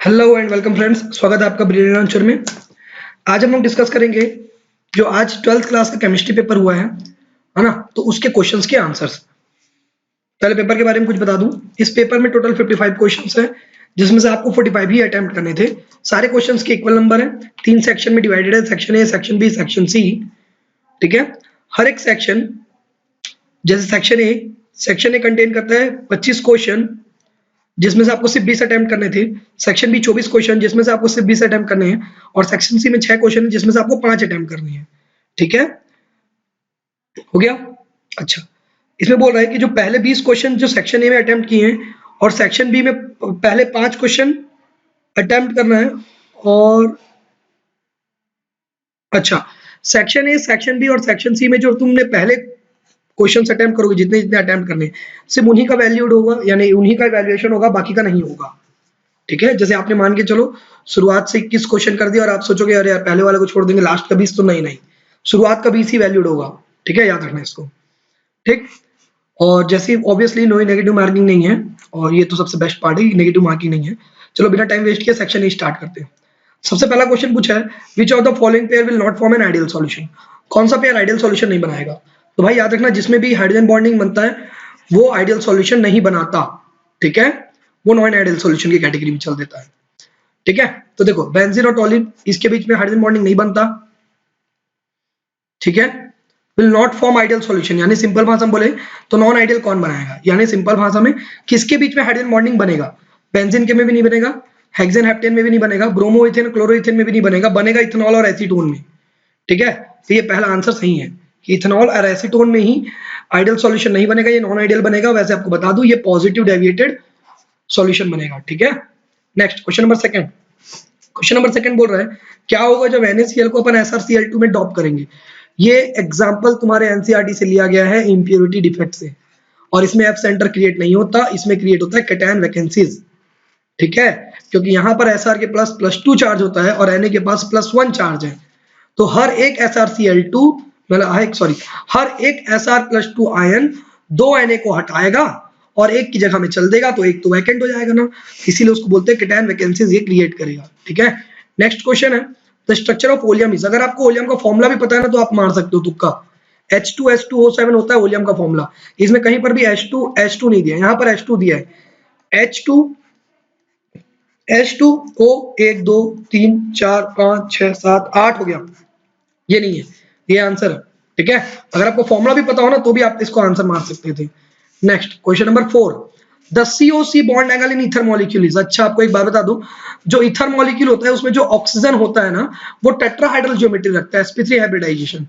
Hello and welcome friends, स्वागत है आपका ब्रिलियंट आंसर में। आज हम लोग डिस्कस करेंगे जो आज 12th क्लास का केमिस्ट्री पेपर हुआ है ना। तो उसके क्वेश्चंस के आंसर्स। पहले पेपर के बारे में कुछ बता दूं। इस पेपर में टोटल 55 क्वेश्चंस है, जिसमें से आपको 45 ही अटेम्प्ट करने थे। सारे क्वेश्चंस के इक्वल नंबर है, 3 सेक्शन में डिवाइडेड है, section A, section B, section C. ठीक है। हर एक सेक्शन, जैसे सेक्शन ए कंटेन करता है 25 क्वेश्चन, जिसमें से आपको सिर्फ 20 अटेम्प्ट करने थे। सेक्शन बी 24 क्वेश्चन, जिसमें से आपको सिर्फ 20 अटेम्प्ट करने हैं। और सेक्शन सी में 6 क्वेश्चन, जिसमें से आपको 5 अटेम्प्ट करने हैं। ठीक है, हो गया। अच्छा, इसमें बोल रहा है कि जो पहले 20 क्वेश्चन जो सेक्शन ए में अटेम्प्ट किए हैं और सेक्शन बी में पहले 5 क्वेश्चन अटेम्प्ट करना है। और अच्छा, सेक्शन ए, सेक्शन बी और सेक्शन सी में जो तुमने पहले क्वेश्चंस अटेम्प्ट करोगे, जितने जितने अटेम्प्ट करने, सिर्फ उन्हीं का वैल्यूड होगा, यानी उन्हीं का वैल्यूएशन होगा, बाकी का नहीं होगा। ठीक है। जैसे आपने मान के चलो शुरुआत से 21 क्वेश्चन कर दिया और आप सोचोगे अरे यार पहले वाले को छोड़ देंगे, लास्ट का 20, तो नहीं, शुरुआत का 20 ही वैल्यूड होगा। ठीक है, याद रखना इसको। ठीक। और जैसे ऑब्वियसली नो नेगेटिव मार्किंग नहीं है, और ये तो सबसे बेस्ट पार्ट है, नेगेटिव मार्किंग नहीं है। चलो बिना टाइम वेस्ट किए सेक्शन ए स्टार्ट करते हैं। सबसे पहला क्वेश्चन पूछा है, which of the following pair will not form an ideal solution. कौन सा पेयर आइडियल सॉल्यूशन नहीं बनाएगा। तो भाई याद रखना, जिसमें भी हाइड्रोजन बॉन्डिंग बनता है वो आइडियल सॉल्यूशन नहीं बनाता। ठीक है, वो नॉन आइडियल सॉल्यूशन की कैटेगरी में चल देता है। ठीक है, तो देखो बेंजीन और टॉलिन, इसके बीच में हाइड्रोजन बॉन्डिंग नहीं बनता। ठीक है, will not form ideal solution, यानी सिंपल भाषा में बोले तो नॉन आइडियल कौन बनाएगा, यानी सिंपल भाषा में किसके बीच में हाइड्रोजन बॉन्डिंग बनेगा। बेंजीन के में भी नहीं बनेगा, हेक्सेन हेप्टेन में भी नहीं बनेगा, ब्रोमो इथेन क्लोरो में भी नहीं बनेगा, बनेगा इथेनॉल और एसीटोन में। ठीक है, तो ये पहला आंसर सही है कि इथेनॉल और एसीटोन में ही आइडियल सॉल्यूशन नहीं बनेगा, ये नॉन आइडियल बनेगा। वैसे आपको बता दूं, ये पॉजिटिव डेविएटेड सॉल्यूशन बनेगा। ठीक है, next question number second. Question number second बोल रहा है, क्या होगा जब NaCl को अपन SrCl2 में डॉप करेंगे। ये एग्जांपल तुम्हारे एनसीईआरटी से लिया गया है, इंप्योरिटी डिफेक्ट से। और इसमें एफ सेंटर क्रिएट नहीं होता, इसमें क्रिएट होता है कैटायन वैकेंसीज। ठीक है, क्योंकि यहां पर Sr के पास +2 चार्ज होता है और Na के पास +1 चार्ज है। तो हर एक SrCl2 मतलब हर एक Sr+2 आयन 2 Na को हटाएगा और एक की जगह में चल देगा, तो एक तो वैकेंट हो जाएगा ना, इसीलिए उसको बोलते हैं कैटायन वैकेंसीज, ये क्रिएट करेगा। ठीक है, नेक्स्ट क्वेश्चन है, the structure of oleum is. अगर आपको ओलियम का फॉर्मूला भी पता है ना तो आप मार सकते हो तुक्का। H2S2O7 होता है ओलियम का फॉर्मूला। इसमें कहीं पर भी H2 नहीं दिया है, यहाँ पर H2 दिया है। H2O 1 2 3 4 5 6 7 8 हो गया, ये नहीं है, ये आंसर है। ठीक है, अगर आपको फॉर्मूला भी पता हो ना तो भी आप इसको आंसर मार सकते थे। Next question number 4, the COC bond angle in ether molecule is. अच्छा, आपको एक बात बता दूं, जो ईथर मॉलिक्यूल होता है उसमें जो ऑक्सीजन होता है ना, वो टेट्राहाइड्रल ज्योमेट्री रखता है, sp3 हाइब्रिडाइजेशन।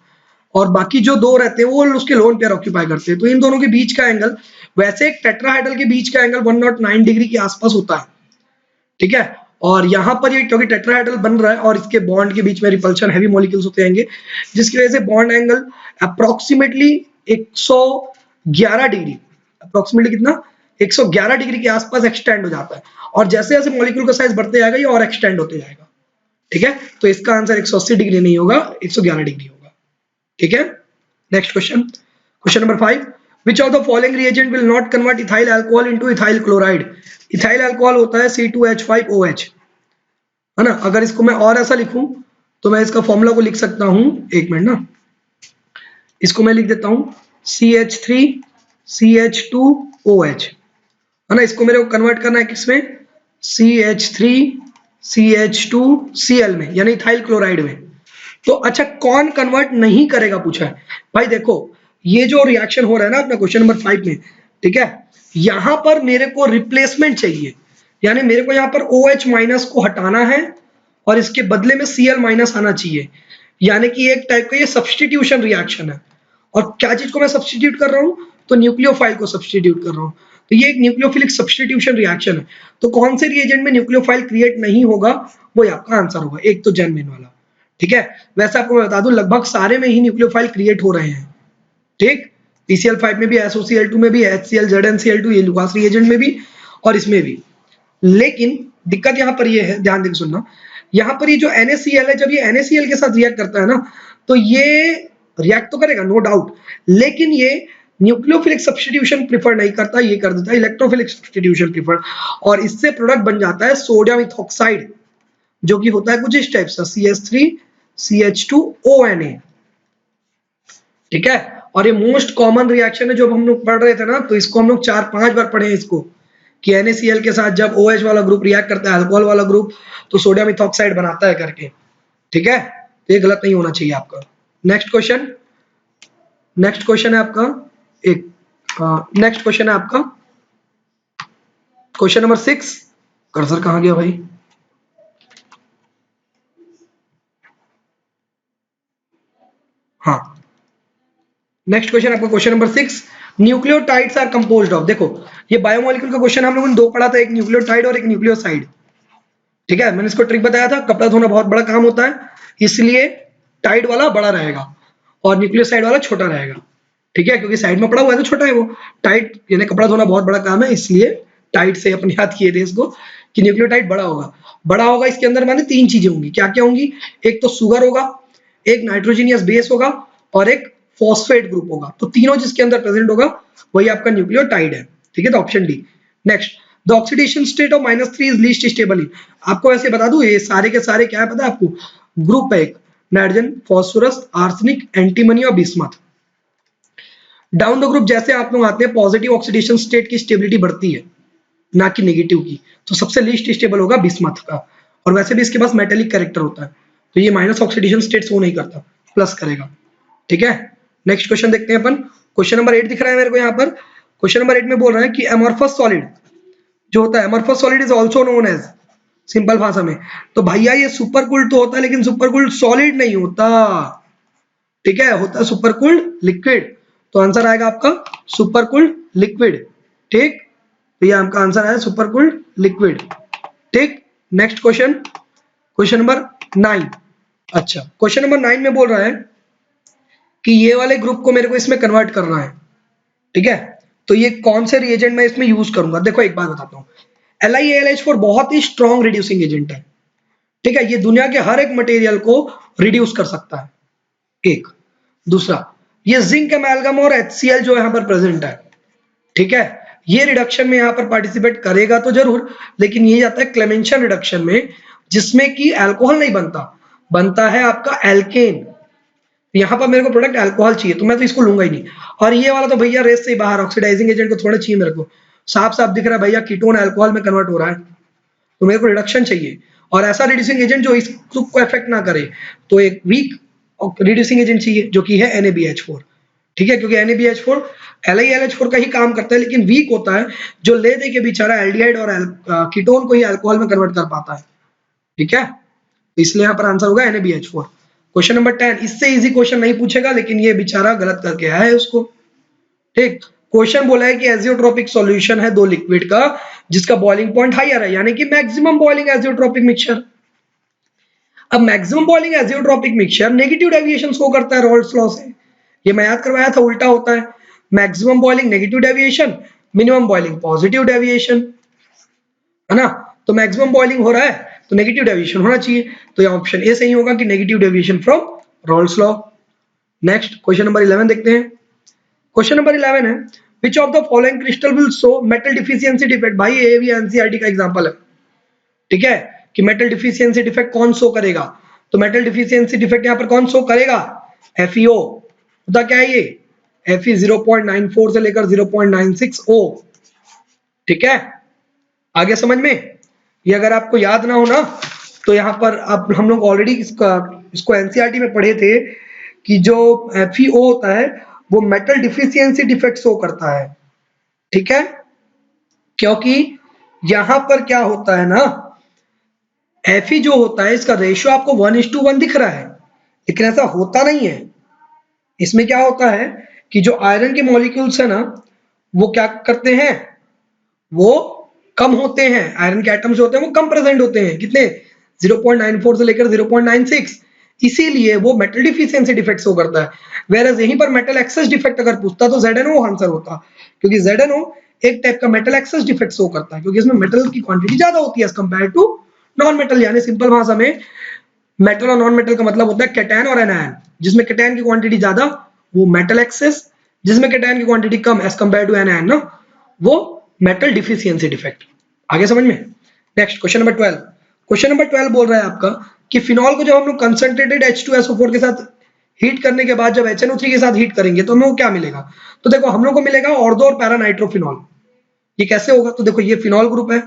और बाकी जो दो रहते हैं वो उसके लोन पेयर ऑक्यूपाई करते हैं। तो इन दोनों के बीच का एंगल, वैसे एक टेट्राहाइड्रल के बीच का एंगल 109 डिग्री के आसपास होता है। ठीक है, और यहाँ पर ये क्योंकि टेट्राहाइड्रल बन रहा है और इसके बॉन्ड के बीच में रिपल्शन हैवी मॉलिक्यूल्स होते हैं, जिसकी वजह से bond angle approximately 111 degree, approximately कितना, 111 डिग्री के आसपास एक्सटेंड हो जाता है। और जैसे जैसे मॉलिक्यूल का साइज बढ़ते जाएगा ये और एक्सटेंड होते जाएगा। ठीक है, तो इसका आंसर 180 डिग्री नहीं होगा, 111 डिग्री होगा। ठीक है, next question, question number 5, which of the following reagent will not convert ethyl alcohol into ethyl chloride। Ethyl alcohol होता है C2H5OH, है ना। अगर इसको मैं और ऐसा लिखूं तो मैं इसका फॉर्मूला को लिख सकता हूं, एक मिनट ना, इसको मैं लिख देता हूं CH3CH2OH, है ना। इसको मेरे को कन्वर्ट करना है किसमें, CH3CH2Cl में, यानी इथाइल क्लोराइड में। तो अच्छा, कौन कन्वर्ट नहीं करेगा पूछा है। भाई देखो, ये जो रिएक्शन हो रहा है ना अपना क्वेश्चन नंबर 5 में, ठीक है, यहां पर मेरे को रिप्लेसमेंट चाहिए, यानी मेरे को यहां पर OH- को हटाना है और इसके बदले में Cl- आना चाहिए। यानी कि एक टाइप का ये सब्स्टिट्यूशन रिएक्शन है। और क्या चीज को मैं सब्स्टिट्यूट कर रहा हूं, तो न्यूक्लियोफाइल को सब्स्टिट्यूट कर रहा हूं। तो ये एक न्यूक्लियोफिलिक सब्स्टिट्यूशन रिएक्शन है। तो कौन से रिएजेंट में न्यूक्लियोफाइल क्रिएट नहीं होगा, वो आपका आंसर होगा, एक तो जेनमिन वाला। ठीक है, वैसे आपको मैं बता दूं लगभग सारे में ही न्यूक्लियोफाइल क्रिएट हो रहे हैं। ठीक, PCl5 में भी, SOCl2 में भी, HCl ZnCl2, ये लुकास रिएजेंट में भी और इसमें भी। लेकिन दिक्कत यहां पर ये है, ध्यान देकर सुनना, यहां पर ये जो NaCl है, जब ये NaCl के साथ रिएक्ट करता है ना, तो ये रिएक्ट तो करेगा नो डाउट, लेकिन ये न्यूक्लियोफिलिक सब्स्टिट्यूशन प्रिफर नहीं करता, ये कर देता है इलेक्ट्रोफिलिक सब्स्टिट्यूशन प्रिफर, और इससे प्रोडक्ट बन जाता है सोडियम इथॉक्साइड, जो कि होता है कुछ इस टाइप से CH3CH2ONA। ठीक है, और ये मोस्ट कॉमन रिएक्शन है जो हम लोग पढ़ रहे थे ना, तो इसको हम लोग 4-5 बार पढ़े हैं इसको, कि NaCl के साथ जब OH वाला ग्रुप रिएक्ट करता है अल्कोहल वाला ग्रुप, तो सोडियम इथॉक्साइड बनाता है करके। ठीक है, तो ये गलत नहीं होना चाहिए आपका। नेक्स्ट क्वेश्चन, नेक्स्ट क्वेश्चन है आपका एक, नेक्स्ट क्वेश्चन है आपका क्वेश्चन नंबर 6। कर्सर कहां गया भाई? हाँ, नेक्स्ट क्वेश्चन आपका question number 6, nucleotides are composed of. देखो ये बायोमोलिक्यूल का क्वेश्चन हम लोगों ने दो पढ़ा था, एक न्यूक्लियोटाइड और एक न्यूक्लियोसाइड। ठीक है, मैंने इसको ट्रिक बताया था, कपड़ा धोना बहुत बड़ा काम होता है, इसलिए टाइड वाला बड़ा रहेगा और न्यूक्लियोसाइड वाला छोटा रहेगा। ठीक है, क्योंकि साइड में पड़ा हुआ है तो छोटा है वो। टाइड यानी कपड़ा धोना बहुत बड़ा काम है, इसलिए टाइड से अपने याद किए थे इसको कि न्यूक्लियोटाइड बड़ा होगा। बड़ा होगा इसके अंदर माने 3 चीजें होंगी, क्या क्या होंगी? एक तो सुगर होगा, एक नाइट्रोजनियस बेस होगा और एक फॉस्फेट ग्रुप होगा। तो तीनों जिसके अंदर प्रेजेंट होगा वही आपका न्यूक्लियोटाइड है। ठीक है, तो option D. Next, the oxidation state of -3 is least stable. आपको वैसे बता दूं ये सारे के सारे क्या है पता है आपको? ग्रुप है एक, नाइट्रोजन, फास्फोरस, आर्सेनिक, एंटीमनी और बिस्मथ। डाउन द ग्रुप जैसे आप लोग आते हैं पॉजिटिव ऑक्सीडेशन स्टेट की स्टेबिलिटी बढ़ती है, ना कि नेगेटिव की। तो सबसे लीस्ट स्टेबल होगा बिस्मथ का, और वैसे भी इसके पास मेटेलिक कैरेक्टर होता है, तो ये माइनस ऑक्सीडेशन स्टेट शो नहीं करता, प्लस करेगा। ठीक है, नेक्स्ट क्वेश्चन देखते हैं अपन। क्वेश्चन नंबर 8 दिख रहा है मेरे को यहाँ पर। क्वेश्चन नंबर 8 में बोल रहा है कि एमॉर्फस सॉलिड जो होता है, amorphous solid is also known as, simple भाषा में तो भैया ये सुपर कूल्ड तो होता है, लेकिन सुपर कूल्ड सॉलिड नहीं होता। ठीक है, होता है सुपर कूल्ड लिक्विड। तो आंसर आएगा आपका सुपर कूल्ड लिक्विड। ठीक, तो ये आपका आंसर है सुपर कूल्ड लिक्विड। ठीक, नेक्स्ट क्वेश्चन, क्वेश्चन नंबर 9। अच्छा, क्वेश्चन नंबर 9 में बोल रहा है कि ये वाले ग्रुप को मेरे को इसमें कन्वर्ट करना है। ठीक है, तो ये कौन से रिएजेंट मैं इसमें यूज करूंगा? देखो एक बात बताता हूँ, LiAlH4 बहुत ही स्ट्रॉन्ग रिड्यूसिंग एजेंट है। ठीक है, ये दुनिया के हर एक मटेरियल को रिड्यूस कर सकता है। एक, दूसरा ये जिंक एमैल्गम और HCl जो यहाँ पर प्रेजेंट है, ठीक है, ये रिडक्शन में यहाँ पर पार्टिसिपेट करेगा तो जरूर, लेकिन ये जाता है क्लेमेंशन रिडक्शन में, जिसमें कि अल्कोहल नहीं बनता, बनता है आपका एल्केन। यहाँ पर मेरे को प्रोडक्ट अल्कोहल चाहिए, तो मैं तो इसको लूंगा ही नहीं। और ये वाला तो भैया रेस से ही बाहर, ऑक्सीडाइजिंग एजेंट को थोड़ा चाहिए मेरे को, साफ साफ दिख रहा है भैया कीटोन अल्कोहल में कन्वर्ट हो रहा है, तो मेरे को रिडक्शन चाहिए, और ऐसा रिड्यूसिंग एजेंट जो इस ग्रुप को इफेक्ट ना करे। तो एक वीक रिड्यूसिंग एजेंट चाहिए जो कि है NaBH4। ठीक है, क्योंकि NaBH4 LiLH4 का ही काम करता है, लेकिन वीक होता है, जो ले दे के बेचारा एल्डिहाइड और कीटोन को ही अल्कोहल में कन्वर्ट कर पाता है। ठीक है, तो इसलिए यहाँ पर आंसर होगा NaBH4। क्वेश्चन नंबर 10, इससे इजी क्वेश्चन नहीं पूछेगा, लेकिन ये बेचारा गलत करके आया है उसको। ठीक, क्वेश्चन बोला है कि एजियोट्रोपिक सॉल्यूशन है दो लिक्विड का जिसका बॉइलिंग पॉइंट हायर है, यानी कि मैक्सिमम बॉइलिंग एजियोट्रोपिक मिक्सचर। अब maximum boiling azeotropic mixture negative deviation show करता है रॉल्स लॉ से, ये मैं याद करवाया था, उल्टा होता है, maximum boiling negative deviation, minimum boiling positive deviation, है ना। तो मैक्सिमम बॉइलिंग हो रहा है तो नेगेटिव डेविएशन होना चाहिए, तो ये ऑप्शन ए सही होगा कि negative deviation from Rawls law. Next question number 11 देखते हैं। क्वेश्चन नंबर 11 है, which of the following crystal will show metal deficiency defect। भाई ये भी NCERT का एग्जांपल है। ठीक है, कि मेटल डिफिशियंसी डिफेक्ट कौन शो करेगा, तो मेटल डिफिशियंसी डिफेक्ट यहाँ पर कौन शो करेगा? FeO। होता क्या है ये? Fe 0.94 से लेकर 0.96 O। ठीक है, आगे समझ में? ये अगर आपको याद ना हो ना, तो यहाँ पर अब हम लोग ऑलरेडी इसको NCERT में पढ़े थे कि जो FeO होता है वो मेटल डिफिशियंसी डिफेक्ट शो करता है। ठीक है, क्योंकि यहां पर क्या होता है ना, Fe जो होता है इसका रेशियो आपको 1:1 दिख रहा है, लेकिन ऐसा होता नहीं है। इसमें क्या होता है कि जो आयरन के मॉलिक्यूल्स है ना, वो क्या करते हैं, वो कम होते हैं, आयरन के एटम्स होते हैं वो कम प्रेजेंट होते हैं, कितने? 0.94 से लेकर 0.96, इसीलिए वो मेटल डिफिशियंसी डिफेक्ट शो करता है। वेरएज यहीं पर मेटल एक्सेस डिफेक्ट अगर पूछता तो ZNO आंसर होता, क्योंकि ZNO एक टाइप का मेटल एक्सेस डिफेक्ट शो करता है, क्योंकि इसमें मेटल की क्वांटिटी ज्यादा होती है as compare to non metal. यानी सिंपल भाषा में मेटल और नॉन मेटल का मतलब होता है कैटायन और एनायन, जिसमें कैटायन की क्वांटिटी ज्यादा वो मेटल एक्सेस, जिसमें कैटायन की क्वांटिटी कम एज कंपेयर टू एनायन ना, वो मेटल डिफिशियंसी डिफेक्ट। आगे समझ में। Next question number 12। Question number 12 बोल रहा है आपका कि फिनॉल को जब हम लोग कंसंट्रेटेड H2SO4 के साथ हीट करने के बाद जब HNO3 के साथ हीट करेंगे तो हमें वो क्या मिलेगा? तो देखो हम लोग को मिलेगा ऑर्थो और पैरा नाइट्रोफिनॉल। ये कैसे होगा? तो देखो ये फिनॉल ग्रुप है,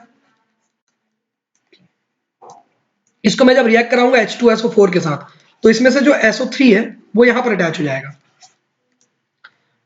इसको मैं जब रिएक्ट कराऊंगा H2SO4 के साथ तो इसमें से जो SO3 है वो यहां पर अटैच हो जाएगा।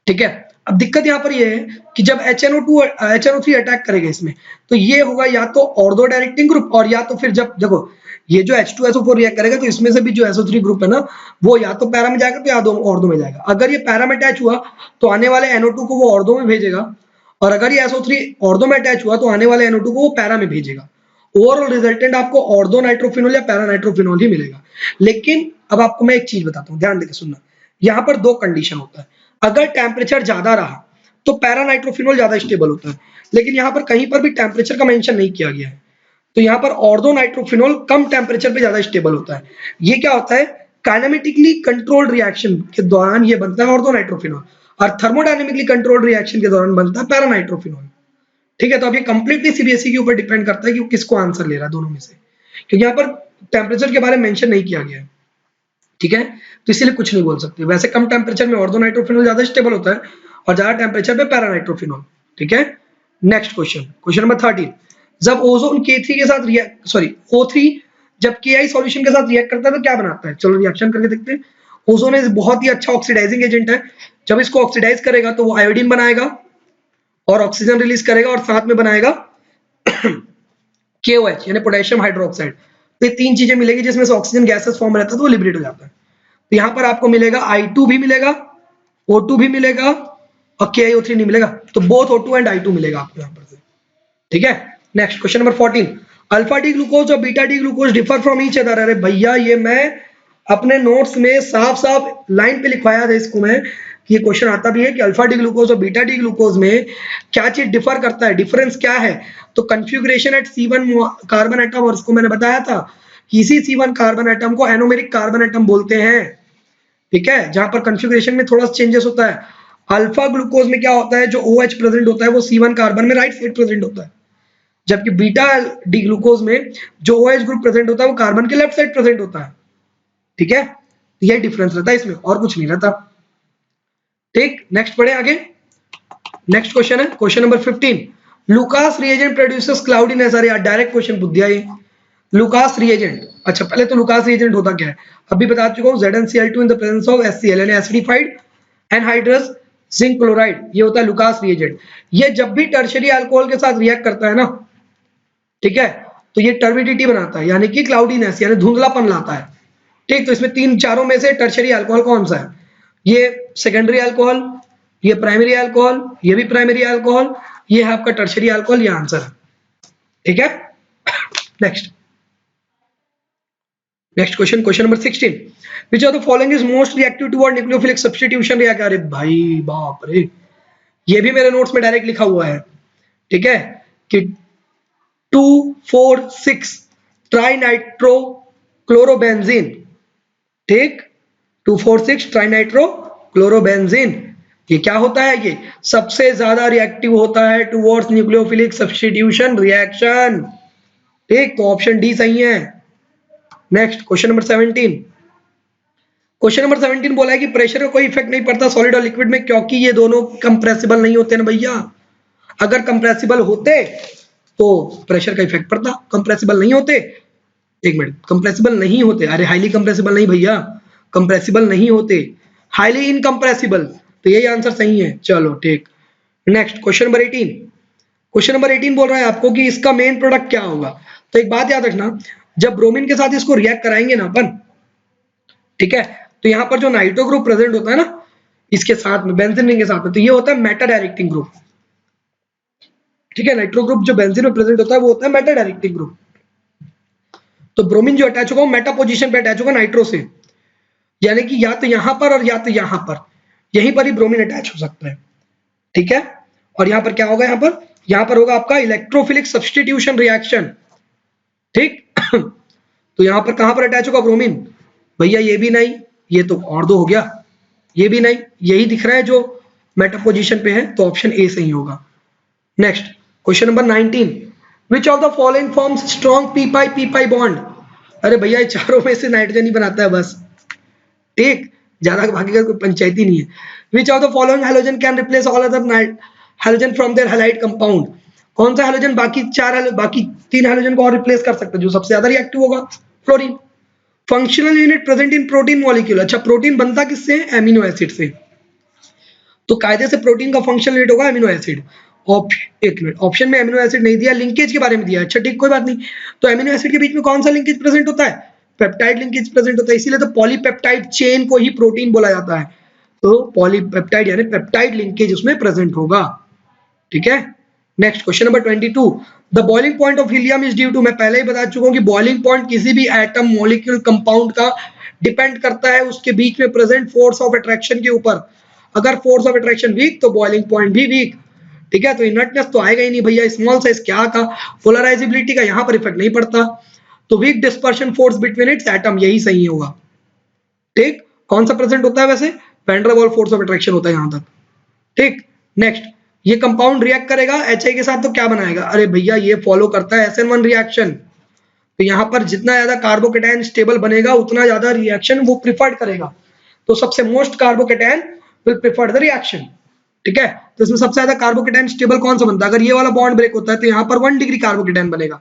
ठीक है, अब दिक्कत यहां पर ये है कि जब HNO3 अटैक करेगा इसमें तो ये होगा या तो ऑर्थो डायरेक्टिंग ग्रुप, और या तो फिर जब देखो ये जो H2SO4 रिएक्ट करेगा तो इसमें से भी जो SO3 ग्रुप है ना वो या तो पैरा में जाएगा तो या ऑर्थो में जाएगा। अगर ये पैरा में अटैच हुआ तो आने वाले NO2 को वो ऑर्थो में भेजेगा, और अगर ये SO3 ऑर्थो में अटैच हुआ तो आने वाले NO2 को वो पैरा में भेजेगा। ओवरऑल रिजल्टेंट आपको ऑर्थो नाइट्रोफिनॉल या पैरा नाइट्रोफिनॉल ही मिलेगा। लेकिन अब आपको मैं एक चीज बताता हूँ, ध्यान देकर सुनना। यहाँ पर दो कंडीशन होता है। अगर टेम्परेचर ज्यादा रहा तो पैरा नाइट्रोफिनॉल ज्यादा स्टेबल होता है, लेकिन यहाँ पर कहीं पर भी टेम्परेचर का मेंशन नहीं किया गया है, तो यहाँ पर ऑर्थो नाइट्रोफिनॉल कम टेम्परेचर पे ज्यादा स्टेबल होता है। ये क्या होता है? काइनेमेटिकली कंट्रोल्ड रिएक्शन के दौरान ये बनता है ऑर्थो नाइट्रोफिनॉल, और थर्मोडायनेमिकली कंट्रोल्ड रिएक्शन के दौरान बनता है पैरा नाइट्रोफिनॉल। ठीक है, तो अब ये कंप्लीटली सीबीएसई के ऊपर डिपेंड करता है कि वो किसको आंसर ले रहा है दोनों में से, क्योंकि यहाँ पर टेम्परेचर के बारे में मेंशन नहीं किया गया है। ठीक है, तो इसीलिए कुछ नहीं बोल सकते। वैसे कम टेम्परेचर में ऑर्थो नाइट्रोफिनॉल ज्यादा स्टेबल होता है और ज्यादा टेम्परेचर पे पैरा नाइट्रोफिनॉल। ठीक है, नेक्स्ट क्वेश्चन, क्वेश्चन नंबर 13। जब ओजोन K3 के साथ O3 जब Ki सॉल्यूशन के साथ रिएक्ट करता है तो क्या बनाता है? चलो रिएक्शन करके देखते हैं। ओजोन एक बहुत ही अच्छा ऑक्सीडाइजिंग एजेंट है। जब इसको ऑक्सीडाइज करेगा तो वो आयोडीन बनाएगा और ऑक्सीजन रिलीज करेगा और साथ में बनाएगा KOH यानी पोटेशियम हाइड्रोक्साइड। तो ये तीन चीजें मिलेगी जिसमें से ऑक्सीजन गैसेस फॉर्म रहता है तो वो लिबरेट हो जाता है। तो यहाँ पर आपको मिलेगा I2 भी मिलेगा, O2 भी मिलेगा और KiO3 नहीं मिलेगा, तो बोथ O2 एंड I2 मिलेगा आपको यहाँ पर से। ठीक है, next question number 14। Alpha D glucose और beta D glucose differ from each other. अरे भैया ये मैं अपने नोट्स में साफ साफ लाइन पे लिखवाया था इसको मैं, कि ये क्वेश्चन आता भी है कि अल्फा डी ग्लूकोज और बीटा डी ग्लूकोज में क्या चीज डिफर करता है, डिफरेंस क्या है? तो configuration eight C1 carbon atom, और उसको मैंने बताया था कि इसी C1 कार्बन एटम को एनोमेरिक कार्बन एटम बोलते हैं। ठीक है, जहां पर कन्फिग्रेशन में थोड़ा चेंजेस होता है। अल्फा ग्लूकोज में क्या होता है, जो OH प्रेजेंट होता है वो C1 कार्बन में राइट साइड प्रेजेंट होता है, जबकि बीटा डी ग्लूकोज में जो OH ग्रुप प्रेजेंट होता है वो कार्बन के लेफ्ट साइड प्रेजेंट होता है। ठीक है, ये डिफरेंस रहता है इसमें, और कुछ नहीं रहता। ठीक, नेक्स्ट पढ़े आगे। नेक्स्ट क्वेश्चन है question number 15। Lucas reagent produces cloudiness. अरे यार डायरेक्ट क्वेश्चन पूछ दिया ये। लुकास रिएजेंट, अच्छा पहले तो लुकास रिएजेंट होता क्या है अभी बता चुका हूँ। ZnCl2 in the presence of HCl यानी एसिडिफाइड एनहाइड्रस जिंक क्लोराइड, ये होता है लुकास रिएजेंट। ये जब भी टर्शियरी अल्कोहल के साथ रिएक्ट करता है ना, ठीक है, तो ये टर्बिडिटी बनाता है यानी कि क्लाउडीनेस यानी धुंधलापन लाता है। ठीक, तो इसमें तीन चारों में से टर्शियरी अल्कोहल कौन सा है? ये सेकेंडरी अल्कोहल, ये प्राइमरी अल्कोहल, ये भी प्राइमरी अल्कोहल, ये है आपका टर्शियरी अल्कोहल, ये आंसर है। ठीक है, next question, question number 16। Which of the following is most reactive toward nucleophilic substitution reaction. अरे भाई बाप रे, ये भी मेरे नोट्स में डायरेक्ट लिखा हुआ है। ठीक है, कि 2,4,6 ट्राइनाइट्रो क्लोरोबेंजीन। ठीक, 2,4,6 ट्राइनाइट्रो क्लोरोबेंजीन, ये क्या होता है? ये सबसे ज्यादा रिएक्टिव होता है टुवर्ड्स न्यूक्लियोफिलिक सब्स्टिट्यूशन रिएक्शन। ठीक, तो ऑप्शन डी सही है। Next question number 17। Question number 17 बोला है कि प्रेशर का कोई इफेक्ट नहीं पड़ता सॉलिड और लिक्विड में, क्योंकि ये दोनों कंप्रेसिबल नहीं होते ना भैया। अगर कंप्रेसिबल होते तो प्रेशर का इफेक्ट पड़ता, कंप्रेसिबल नहीं होते। एक मिनट, कंप्रेसिबल नहीं होते, अरे हाईली कंप्रेसिबल नहीं भैया, कंप्रेसिबल नहीं होते, हाईली इनकंप्रेसिबल, तो यही आंसर सही है। चलो ठीक, next question number 18। Question number 18 बोल रहा है आपको कि इसका मेन प्रोडक्ट क्या होगा। तो एक बात याद रखना, जब ब्रोमीन के साथ इसको रिएक्ट कराएंगे ना अपन, ठीक है, तो यहाँ पर जो नाइट्रो ग्रुप प्रेजेंट होता है ना इसके साथ में, बेंजीन रिंग के साथ में, तो ये होता है मेटा डायरेक्टिंग ग्रुप। ठीक है, नाइट्रो ग्रुप जो बेंजीन में प्रेजेंट होता है वो होता है मेटा डायरेक्टिंग ग्रुप। तो ब्रोमीन जो अटैच होगा वो मेटा पोजीशन पे अटैच होगा नाइट्रो से, यानी कि या तो यहां पर और या तो यहां पर, यहीं पर ही ब्रोमीन अटैच हो सकता है। ठीक है, और यहां पर क्या होगा, यहां पर होगा आपका इलेक्ट्रोफिलिक सब्स्टिट्यूशन रिएक्शन। ठीक तो यहां पर कहां पर अटैच होगा ब्रोमीन भैया? ये भी नहीं, ये तो और दो हो गया, ये भी नहीं, यही दिख रहा है जो मेटा पोजीशन पे है, तो ऑप्शन ए सही होगा। Next question number 19, which of the following forms strong P pi bond. अरे भैया ये चारों में से नाइट्रोजन ही बनाता है बस, ठीक, ज्यादा बाकी का कोई पंचायत ही नहीं है। Which of the following halogen can replace all other halogen from their halide compound. कौन सा हैलोजन बाकी 3 हैलोजन को और रिप्लेस कर सकता है, जो सबसे ज्यादा रिएक्टिव होगा, fluorine. Functional unit present in protein molecule. अच्छा प्रोटीन बनता किससे है, एमिनो एसिड से, तो कायदे से प्रोटीन का फंक्शनल यूनिट होगा एमिनो एसिड। एक मिनट, ऑप्शन में एमिनो एसिड नहीं दिया, लिंकेज के बारे में दिया। अच्छा ठीक, कोई बात नहीं। तो एमिनो एसिड के बीच में कौन सा लिंकेज प्रेजेंट होता है, पेप्टाइड लिंकेज प्रेजेंट होता है, इसीलिए तो पॉलीपेप्टाइड चेन को ही प्रोटीन बोला जाता है। तो पॉलीपेप्टाइड यानी पेप्टाइड लिंकेज उसमें प्रेजेंट होगा, ठीक है। Next question number 22, the boiling point of helium is due to. मैं पहले ही बता चुका हूं कि बॉइलिंग पॉइंट किसी भी एटम मॉलिक्यूल कंपाउंड का डिपेंड करता है उसके बीच में प्रेजेंट फोर्स ऑफ अट्रैक्शन के ऊपर। अगर फोर्स ऑफ अट्रैक्शन वीक तो बॉइलिंग पॉइंट भी वीक, ठीक है। तो इनर्टनेस तो आएगा ही नहीं भैया, स्मॉल साइज क्या का, पोलराइजेबिलिटी का यहां पर इफेक्ट नहीं पड़ता, तो weak dispersion force between its atom, यही सही होगा, ठीक। कौन सा प्रेजेंट होता है वैसे, van der Waals force of attraction होता है यहां तक, ठीक। नेक्स्ट, ये कंपाउंड रिएक्ट करेगा HI के साथ तो क्या बनाएगा, अरे भैया ये फॉलो करता है SN1 रिएक्शन, तो यहाँ पर जितना ज्यादा कार्बोकेटायन स्टेबल बनेगा उतना ज्यादा रिएक्शन वो प्रिफर्ड करेगा, तो सबसे most carbocation will prefer the reaction, ठीक है। तो इसमें सबसे ज्यादा कार्बोकेटायन स्टेबल कौन सा बनता है, अगर ये वाला बॉन्ड ब्रेक होता है तो यहाँ पर 1 डिग्री कार्बोकेटायन बनेगा,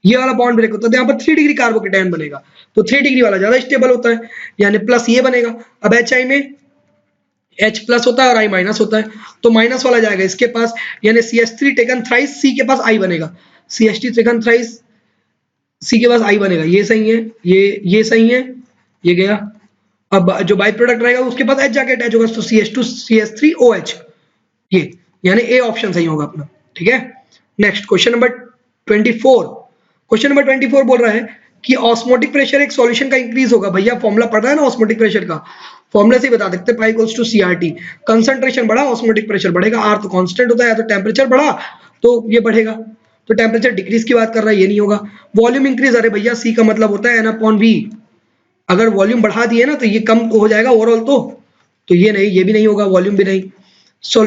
ये वाला बॉन्ड ब्रेक होता है तो यहाँ पर 3 डिग्री कार्बोकेटायन बनेगा, तो 3 डिग्री वाला ज्यादा स्टेबल होता है, यानी प्लस ये बनेगा। अब HI में H प्लस होता है और I माइनस होता है, तो माइनस वाला जाएगा इसके पास, यानी CH3 टेकन थ्राइस C के पास I बनेगा, CH3 टेकन थ्राइस C के पास I बनेगा, ये सही है, ये सही है, ये गया। अब जो बाई प्रोडक्ट रहेगा उसके पास H जाके अटैच होगा, तो CH2 CH3OH, ये यानी A ऑप्शन सही होगा अपना, ठीक है। Next question number 24, question number 24 बोल रहा है कि ऑस्मोटिक प्रेशर एक सॉल्यूशन का इंक्रीज होगा। भैया फॉर्मूला पढ़ रहा है ना ऑस्मोटिक प्रेशर का, फॉर्मूला से बता सकते हैं, pi equals to CRT, concentration बढ़ा ऑस्मोटिक प्रेशर बढ़ेगा, R तो कांस्टेंट होता है, तो टेम्परेचर बढ़ा तो ये बढ़ेगा, तो टेम्परेचर डिक्रीज की बात कर रहा है, ये नहीं होगा। वॉल्यूम इंक्रीज, अरे भैया C का मतलब होता है N/V, अगर वॉल्यूम बढ़ा दिए ना तो ये कम हो जाएगा ओवरऑल, तो ये नहीं, ये भी नहीं होगा, वॉल्यूम भी नहीं।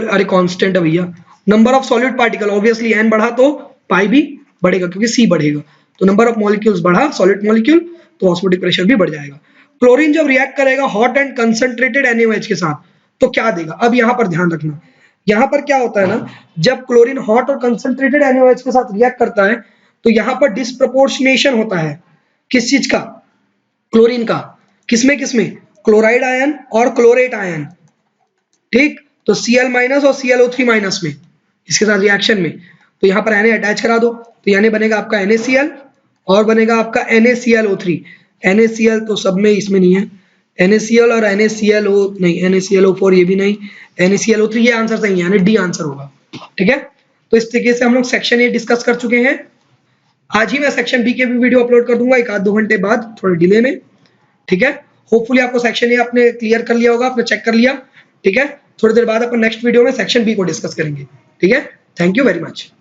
अरे कांस्टेंट है भैया। Number of solid particle, obviously N बढ़ा तो पाई भी बढ़ेगा क्योंकि C बढ़ेगा, तो नंबर ऑफ मॉलिक्यूल्स बढ़ा सॉलिड मॉलिक्यूल तो ऑस्मोटिक प्रेशर भी बढ़ जाएगा। क्लोरीन जब रिएक्ट करेगा हॉट एंड कंसंट्रेटेड NaOH के साथ तो क्या देगा, अब यहाँ पर ध्यान रखना, यहाँ पर क्या होता है ना, जब क्लोरीन हॉट और कंसंट्रेटेड NaOH के साथ रिएक्ट करता है तो यहाँ पर डिस्प्रपोर्शनेशन होता है, किस चीज का, क्लोरीन का, किसमें किसमें, क्लोराइड आयन और क्लोरेट आयन, ठीक। तो Cl माइनस और ClO3 माइनस में, इसके साथ रिएक्शन में, तो यहाँ पर Na अटैच करा दो, तो यानी बनेगा आपका NaCl और बनेगा आपका NaClO3। NaCl तो सब में, इसमें नहीं है, NaCl और NaClO नहीं, NaClO4 ये भी नहीं, NaClO3 ये आंसर सही है, यानी डी आंसर होगा, ठीक है। तो इस तरीके से हम लोग सेक्शन ए डिस्कस कर चुके हैं। आज ही मैं सेक्शन बी के भी वीडियो अपलोड कर दूंगा 1-2 घंटे बाद, थोड़े डिले में, ठीक है। होपफुली आपको सेक्शन ए आपने क्लियर कर लिया होगा, आपने चेक कर लिया, ठीक है। थोड़ी देर बाद अपन नेक्स्ट वीडियो में सेक्शन बी को डिस्कस करेंगे, ठीक है। Thank you very much.